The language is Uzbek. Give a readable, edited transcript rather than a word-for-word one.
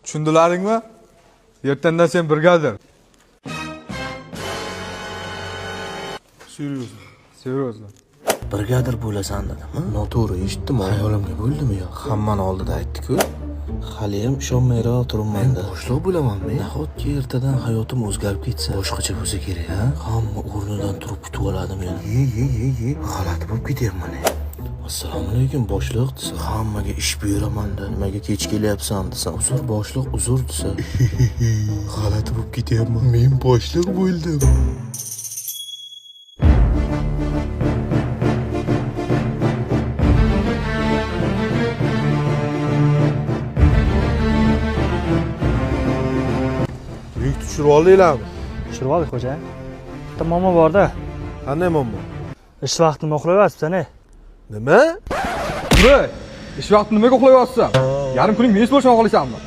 Tushundilaringmi? Ertandan sen brigadir. Seryozni. Brigadir bo'lasan dedimi? Noto'g'ri eshitdim. Xayolimga bo'ldimi yo? Hammani oldida aytdi-ku. Haliyam ishonmayroq turibman-da. Men boshliq bo'lamanmi? Nahotki ertadan hayotim o'zgarib ketsa, boshqacha bo'lsa kerak, ha? Hamma o'rnidan turib kutib oladi meni. G'alati bo'lib ketyapman. Assalomu alaykum boshliq desa, hammaga ish buyuraman-da. Nimaga kech kelyapsan desa, uzr boshliq, uzr desa. G'alati bo'lib ketyapman. Men boshliq bo'ldim. Yuk tushirib oldinglarmi? Tushirib oldik xo'ja. Bitta muammo bor-da. Qanday muammo? Ish vaqtini uxlayapsan-a? Nima? Ish vaqtida nimaga uxlayapsan? Yarim kuning mes bo'lishini xohlaysanmi?